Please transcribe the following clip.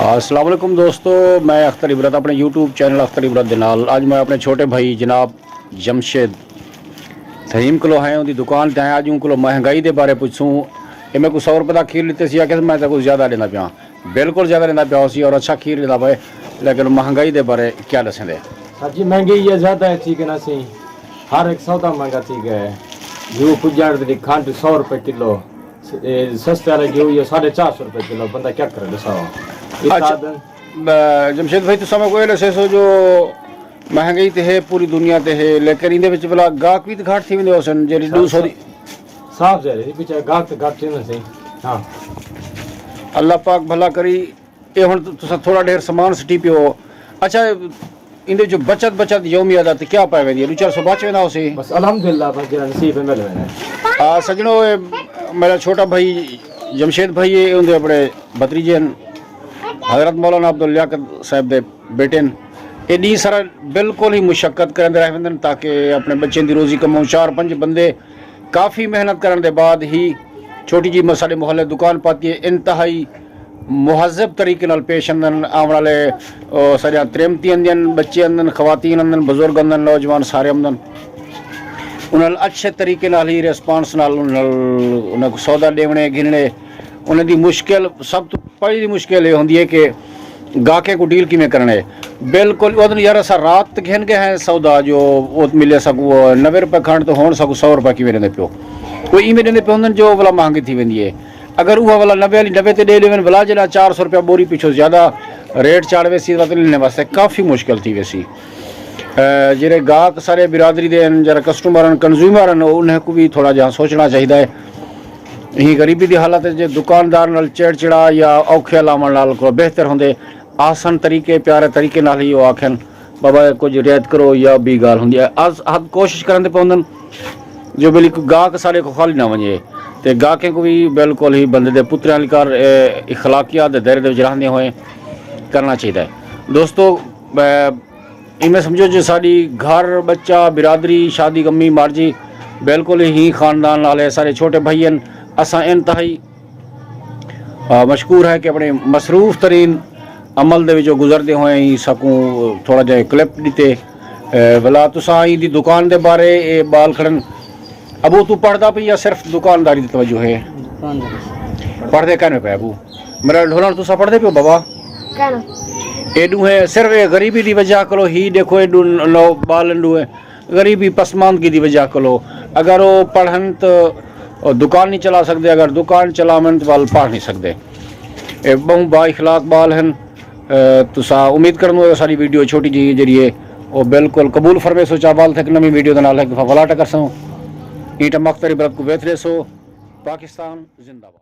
अस्सलाम वालेकुम दोस्तों, मैं अख्तर इबरत अपने यूट्यूब चैनल अख्तर इबरत दे नाल अज मैं अपने छोटे भाई जनाब जमशेद थहीम को हैं उनकी दुकान ते आया। अज उनको महंगाई के बारे पूछूँ। ये मैं को 100 रुपये का खीर लीते सी कि मैं तो कुछ ज़्यादा लेना पाया, बिल्कुल ज़्यादा लेना पाया सी और अच्छा खीर लेना पाए, लेकिन महंगाई के बारे क्या दसेंदे? सर जी महंगाई है ज़्यादा है, ठीक है ना सी, हर एक सौदा महंगा ठीक है। घी पुजार दी खंड 100 रुपये किलो, सस्ते वाले घी ये 450 रुपये किलो, बंदा क्या करे दसाओ। अच्छा जमशेद भाई तो समय कोई लसे सो जो महंगाई तो है पूरी दुनिया ते है, लेकिन इनदे विच भला गाहक भी तो घाट थी वेंदे होसन जे 200 दी साफ जाए पीछे गाहक तो घाट थी ना सही। हाँ अल्लाह पाक भला करी। ये हुण तुसा थोड़ा ढेर सामान सटी पियो। अच्छा इनदे जो बचत यौमी आदत क्या पाए वेंदी है? 400 बच वेंदा होसी बस अल्हम्दुलिल्लाह, बस जरा नसीब मिल वेंदा। सजणो मेरा छोटा भाई जमशेद भाई है उनके अपने भतीजे हज़रत मौलाना अब्दुल लियाकत साहब के बेटे ये डी सारा बिल्कुल ही मुशक्कत करते रह वेंदे ताकि अपने बच्चों की रोज़ी कमाओ। 4-5 बंदे काफ़ी मेहनत करने के बाद ही छोटी जी साढ़े मोहल्ले दुकान पाती है। इंतहाई मुहज़्ज़ब तरीके नाल पेश आंदन। आने वाले सारिया त्रेमती आंदन, बच्चे आंदन, खवातीन आंदन, बुजुर्ग आंदन, नौजवान सारे आंदन। उन्हें अच्छे तरीके नाल ही रिस्पॉन्स नाल उन्हें सौदा देने गिनने उन्हें दी मुश्किल सब तो पहली मुश्किल ये होंगी है कि गाहके को डील किमें करने। बिल्कुल वो यार असा रात घिन के हैं सौदा जो वो मिले सकू 90 रुपये खंड तो हो सकू 100 रुपये किमें देंदे पियो, कोई इमें देंदे पियो होंदन जो भला महंगी थी वेंदी है। अगर वह वाला 90 वाली 90 ते दे लेवन भला जरा 400 रुपया बोरी पिछो ज़्यादा रेट चाड़ वैसी लेने वास्ते काफ़ी मुश्किल थी वैसी। जेरे गाहक सारे बिरादरी दे जरा कस्टमर कंज्यूमर उन्हें को भी थोड़ा जहाँ सोचना चाहिए है। यही गरीबी की हालत जो दुकानदार नाल चिड़चिड़ा या औखे लावन नाल को बेहतर होंगे आसान तरीके प्यारे तरीके नाल ही आखन बाबा कुछ रियायत करो या भी गाल होंगी अज हद कोशिश करते पौंदन जो बिल्कुल गाहक सारे को खाली ना वजे तो गाहकें को भी बिल्कुल ही बंदे दे पुत्रें लिकार इखलाकियात दे दायरे विच रहंदे होए करना चाहिए। दोस्तों इमें समझो जो साड़ी घर बच्चा बिरादरी शादी गमी मर्जी बिल्कुल ही खानदान वाले सारे छोटे भाईन असा इंतहाई मशकूर है कि अपने मसरूफ तरीन अमल दे विचों गुजरते हुए ही सकूँ थोड़ा जहा क्लिप दीते भला तुसा दी दुकान के बारे ये बाल खड़न। अबू तू पढ़ता पी या सिर्फ दुकानदारी की तवज्जो है? पढ़ते कहने पे अबू मेरा ढोला तुसा पढ़ते पियो बाबा एडू है सिर्फ गरीबी की वजह करो ही देखो एडू लो बाल एडू है गरीबी पसमानदगी की वजह करो। अगर वो पढ़न तो दुकान नहीं चला सकते, अगर दुकान चलावन तो बाल पढ़ नहीं सकते। बहु बा इखलाक बाल हैं। तुसा उम्मीद करूँ सारी वीडियो छोटी जी जरिए वो बिल्कुल कबूल फरमे सो चाबाल थे नवी वीडियो के नाल है फलाट कर सो ईट अख्तर इबरत को बेहतरे सो पाकिस्तान जिंदाबाद।